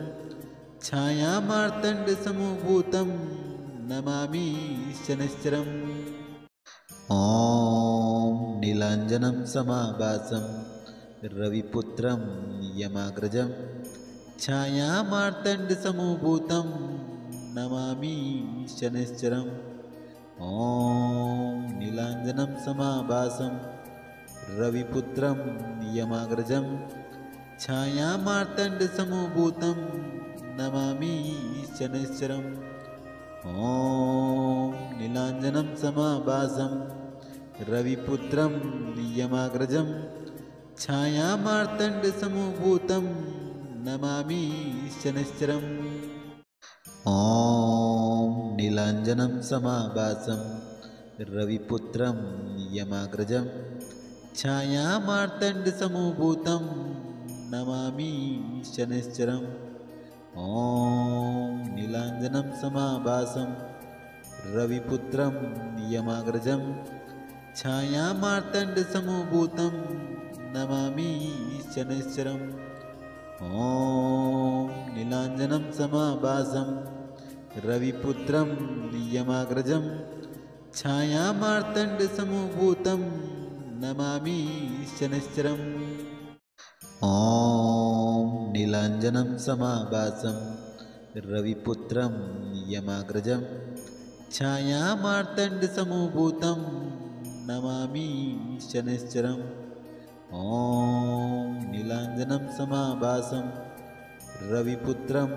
Speaker 2: छायामार्तण्डसमभूतं नमामि शनैश्चरम् ॐ नीलाञ्जनं समाभासं रविपुत्रं यमाग्रजं छायामार्तण्डसमभूतं नमामि शनैश्चरम् ॐ नीलाञ्जनं समाभासं रविपुत्रं यमाग्रजं छायामार्तण्डसमभूतं नमामि शनैश्चरम् ॐ नीलाञ्जनं समाभासं रविपुत्रं यमाग्रजं छायामार्तण्डसमभूतं नमामि शनैश्चरम् ॐ नीलाञ्जनं समाभासं रविपुत्रं यमाग्रजं छायामार्तण्डसमभूतं नमामि शनैश्चरम् ॐ नीलाञ्जनं समाभासं रविपुत्रं यमाग्रजं छायामार्तण्डसमभूतं नमामि शनैश्चरम् ॐ नीलाञ्जनं समाभासं रविपुत्रं यमाग्रजं छायामार्तण्डसमभूतं नमामि शनैश्चरम् ॐ नीलाञ्जनं समाभासं रविपुत्रं यमाग्रजं छायामार्तण्डसमभूतं नमामि शनैश्चरम् ॐ नीलाञ्जनं समाभासं रविपुत्रं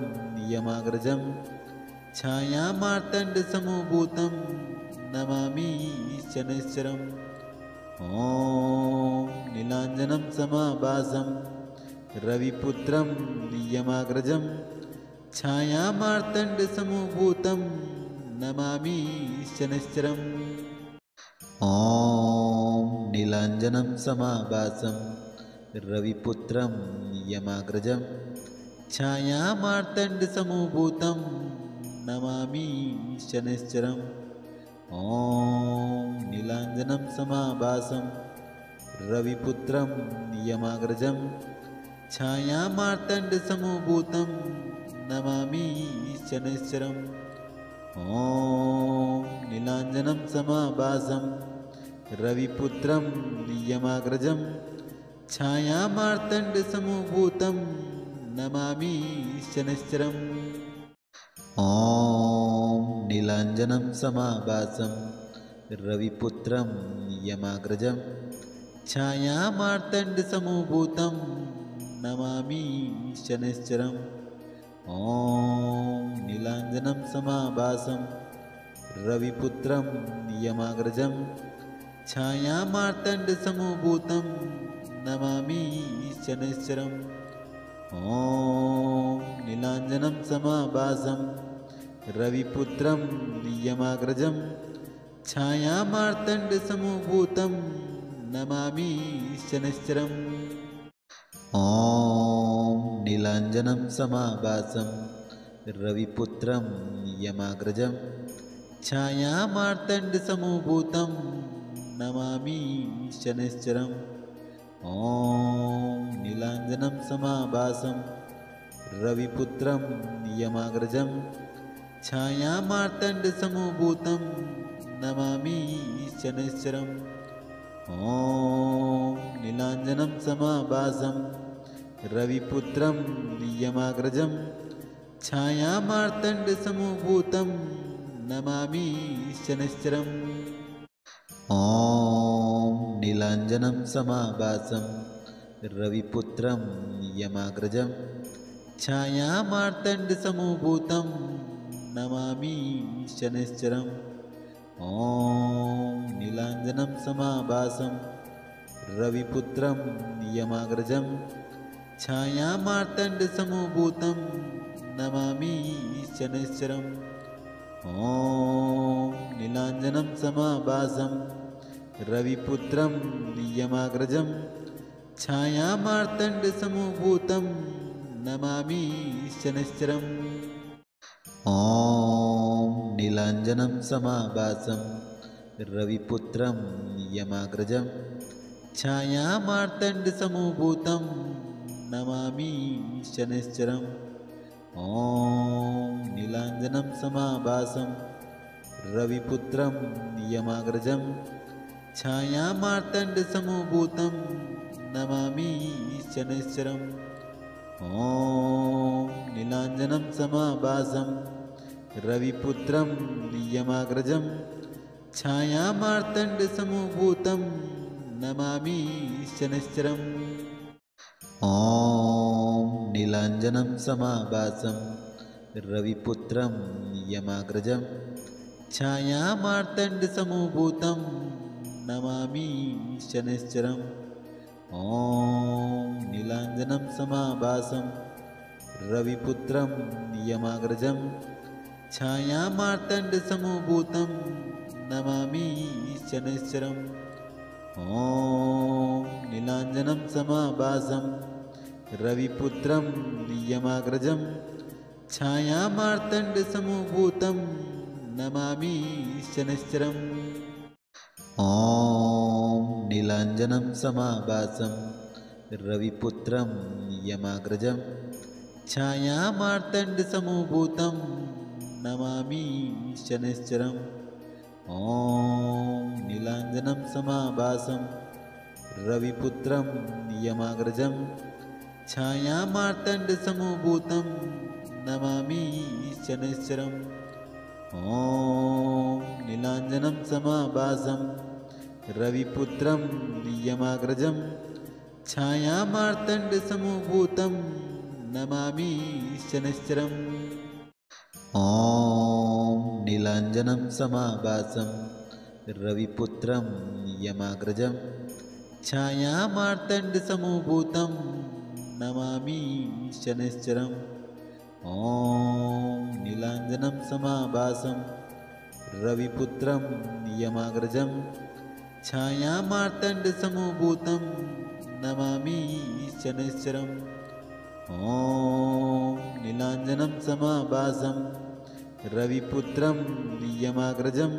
Speaker 2: यमाग्रजं छायामार्तण्डसमभूतं नमामि शनैश्चरम् ॐ नीलाञ्जनं समाभासं रविपुत्रं यमाग्रजं छायामार्तण्डसमभूतं नमामि शनैश्चरम् ॐ नीलाञ्जनं समाभासं रविपुत्रं यमाग्रजं छायामार्तण्डसमभूतं नमामि शनैश्चरम् ॐ नीलाञ्जनं समाभासं रविपुत्रं यमाग्रजं छायामार्तण्डसमभूतं नमामि शनैश्चरम् ॐ नीलाञ्जनं समाभासं रविपुत्रं यमाग्रजं छायामार्तण्डसमभूतं नमामि शनैश्चरम् ॐ नीलाञ्जनं समाभासं रविपुत्रं यमाग्रजं छायामार्तण्डसमभूतं नमामि शनैश्चरम् ॐ नीलाञ्जनं समाभासं रविपुत्रं यमाग्रजं छायामार्तण्डसमभूतं नमामि शनैश्चरम् ॐ नीलाञ्जनं समाभासं रविपुत्रं यमाग्रजं छायामार्तण्डसमभूतं नमामि शनैश्चरम् ॐ नीलाञ्जनं समाभासं रविपुत्रं यमाग्रजं छायामार्तण्डसमभूतं नमामि शनैश्चरम् ॐ नीलाञ्जनं समाभासं रविपुत्रं यमाग्रजं छायामार्तण्डसमभूतं नमामि शनैश्चरम् ॐ नीलाञ्जनं समाभासं रविपुत्रं यमाग्रजं छायामार्तण्डसमभूतं नमामि शनैश्चरम् ॐ नीलाञ्जनं समाभासं रविपुत्रं यमाग्रजं छायामार्तण्डसमभूतं नमामि शनैश्चरम् ॐ नीलाञ्जनं समाभासं रविपुत्रं यमाग्रजं छायामार्तण्डसमभूतं नमामि शनैश्चरम् ॐ नीलाञ्जनं समाभासं रविपुत्रं यमाग्रजं छायामार्तण्डसमभूतं नमामि शनैश्चरम् ॐ नीलाञ्जनं समाभासं रविपुत्रं यमाग्रजं छायामार्तण्डसमभूतं नमामि शनैश्चरम् ॐ नीलाञ्जनं समाभासं रविपुत्रं यमाग्रजं छायामार्तण्डसमभूतं नमामि शनैश्चरम् ॐ नीलाञ्जनं समाभासं रविपुत्रं यमाग्रजं छायामार्तण्डसमभूतं नमामि शनैश्चरम् ॐ नीलाञ्जनं समाभासं रविपुत्रं यमाग्रजं छायामार्तण्डसमभूतं नमामि शनैश्चरम् ॐ नीलाञ्जनं समाभासं रविपुत्रं यमाग्रजं छायामार्तण्डसमभूतं नमामि शनैश्चरम् ॐ नीलाञ्जनं समाभासं रविपुत्रं यमाग्रजं छायामार्तण्डसमभूतं नमामि शनैश्चरम् ॐ नीलाञ्जनं समाभासं रविपुत्रं यमाग्रजं छायामार्तण्डसमभूतं नमामि शनैश्चरम् ॐ नीलाञ्जनं समाभासं रविपुत्रं यमाग्रजं छायामार्तण्डसमभूतं नमामि शनैश्चरम् ॐ नीलाञ्जनं समाभासं रविपुत्रं यमाग्रजं छायामार्तण्डसमभूतं नमामि शनैश्चरम् ॐ नीलाञ्जनं समाभासं रविपुत्रं यमाग्रजं छायामार्तण्डसमभूतं नमामि शनैश्चरम् ॐ नीलाञ्जनं समाभासं रविपुत्रं यमाग्रजं छायामार्तण्डसमभूतं नमामि शनैश्चरम् ॐ नीलाञ्जनं समाभासं रविपुत्रं यमाग्रजं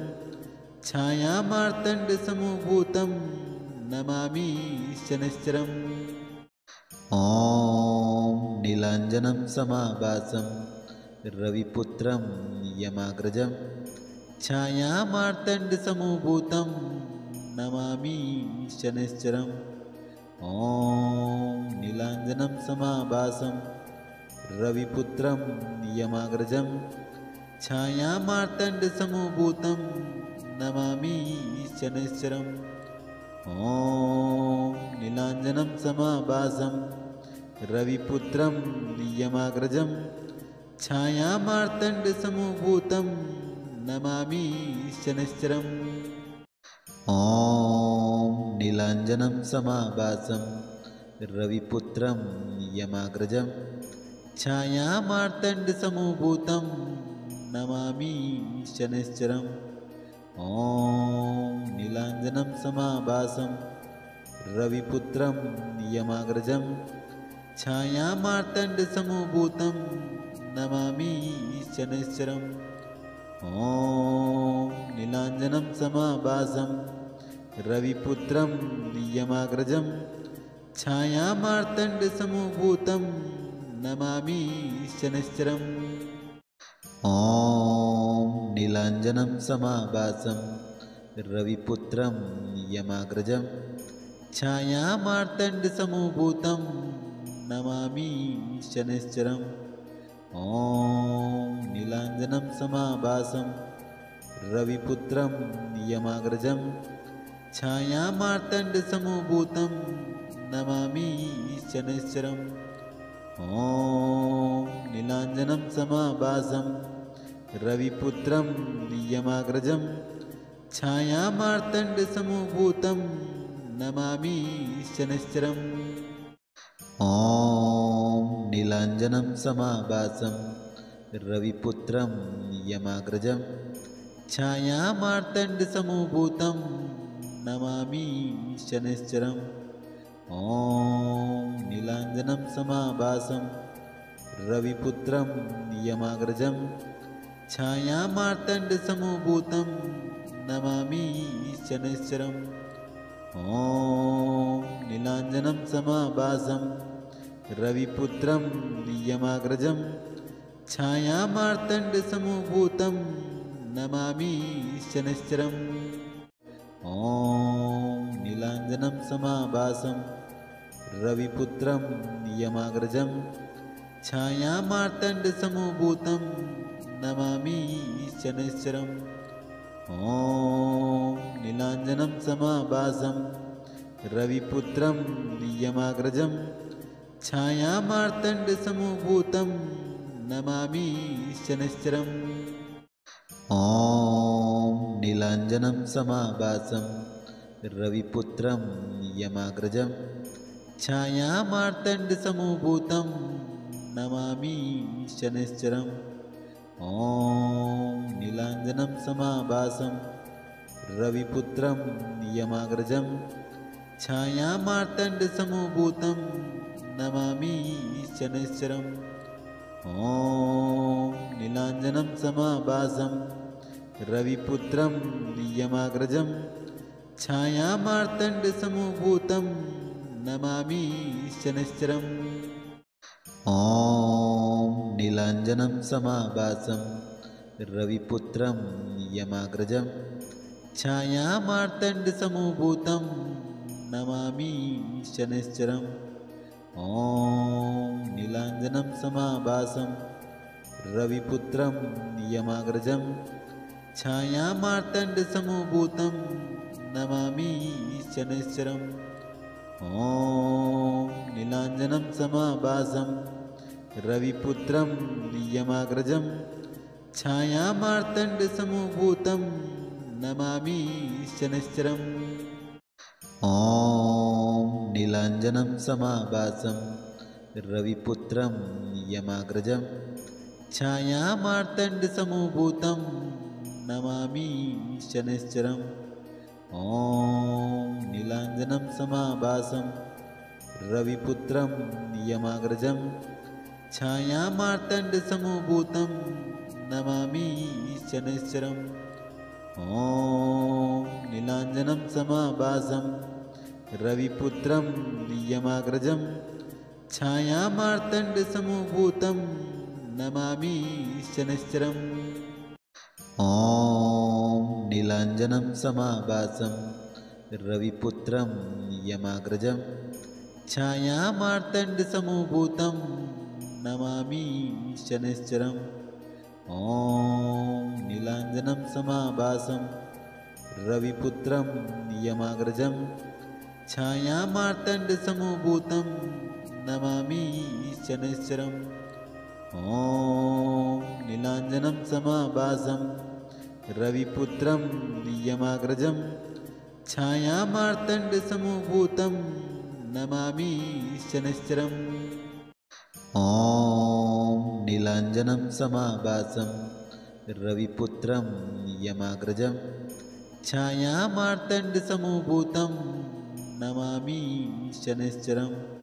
Speaker 2: छायामार्तण्डसमभूतं नमामि शनैश्चरम् ॐ नीलाञ्जनं समाभासं रविपुत्रं यमाग्रजं छायामार्तण्डसमभूतं नमामि शनैश्चरम् ॐ नीलाञ्जनं समाभासं रविपुत्रं यमाग्रजं छायामार्तण्डसमभूतं नमामि शनैश्चरम् ॐ नीलाञ्जनं समाभासं रविपुत्रं यमाग्रजं छायामार्तण्डसमभूतं नमामि शनैश्चरम् ॐ नीलाञ्जनं समाभासं रविपुत्रं यमाग्रजं छायामार्तण्डसमभूतं नमामि शनैश्चरम् ॐ नीलाञ्जनं समाभासं रविपुत्रं यमाग्रजं छायामार्तण्डसमभूतं नमामि शनैश्चरम् ॐ नीलाञ्जनं समाभासं रविपुत्रं यमाग्रजं छायामार्तण्डसमभूतं नमामि शनैश्चरम् ॐ नीलाञ्जनं समाभासं रविपुत्रं यमाग्रजं छायामार्तण्डसमभूतं नमामि शनैश्चरम् ॐ नीलाञ्जनं समाभासं रविपुत्रं यमाग्रजं छायामार्तण्डसमभूतं नमामि शनैश्चरम् ॐ नीलाञ्जनं समाभासं रविपुत्रं यमाग्रजं छायामार्तण्डसमभूतं नमामि शनैश्चरम् ॐ नीलाञ्जनं समाभासं रविपुत्रं यमाग्रजं छायामार्तण्डसमभूतं नमामि शनैश्चरम् ॐ नीलाञ्जनं समाभासं रविपुत्रं यमाग्रजं छायामार्तण्डसमभूतं नमामि शनैश्चरम् ॐ नीलाञ्जनं समाभासं रविपुत्रं यमाग्रजं छायामार्तण्डसमभूतं नमामि शनैश्चरम् ॐ नीलाञ्जनं समाभासं रविपुत्रं यमाग्रजं छायामार्तण्डसमभूतं नमामि शनैश्चरम् ॐ नीलाञ्जनं समाभासं रविपुत्रं यमाग्रजं छायामार्तण्डसमभूतं नमामि शनैश्चरम् ॐ नीलाञ्जनं समाभासं रविपुत्रं यमाग्रजं छायामार्तण्डसमभूतं नमामि शनैश्चरम् ॐ नीलाञ्जनं समाभासं रविपुत्रं यमाग्रजं छायामार्तण्डसमभूतं नमामि शनैश्चरम् ॐ नीलाञ्जनं समाभासं रविपुत्रं यमाग्रजं छायामार्तण्डसमभूतं नमामि शनैश्चरम् ॐ नीलाञ्जनं समाभासं रविपुत्रं यमाग्रजं छायामार्तण्डसमभूतं नमामि शनैश्चरम् ॐ नीलाञ्जनं समाभासं रविपुत्रं यमाग्रजं छायामार्तण्डसमभूतं नमामि शनैश्चरम् ॐ नीलाञ्जनं समाभासं रविपुत्रं यमाग्रजं छायामार्तण्डसमभूतं नमामि शनैश्चरम् ॐ नीलाञ्जनं समाभासं रविपुत्रं यमाग्रजं छायामार्तण्डसमभूतं नमामि शनैश्चरम् ॐ नीलाञ्जनं समाभासं रविपुत्रं यमाग्रजं छायामार्तण्डसमभूतं नमामि शनैश्चरम् ॐ नीलाञ्जनं समाभासं रविपुत्रं यमाग्रजं छायामार्तण्डसमभूतं नमामि शनैश्चरम् ॐ नीलाञ्जनं समाभासं रविपुत्रं यमाग्रजं छायामार्तण्डसमभूतं नमामि शनैश्चरम् ॐ नीलाञ्जनं समाभासं रविपुत्रं यमाग्रजं छायामार्तण्डसमभूतं नमामि शनैश्चरम् ॐ नीलाञ्जनं समाभासं रविपुत्रं यमाग्रजं छायामार्तण्डसमभूतं नमामि शनैश्चरम् ॐ नीलाञ्जनं समाभासं रविपुत्रं यमाग्रजं छायामार्तण्डसमभूतं नमामि शनैश्चरम्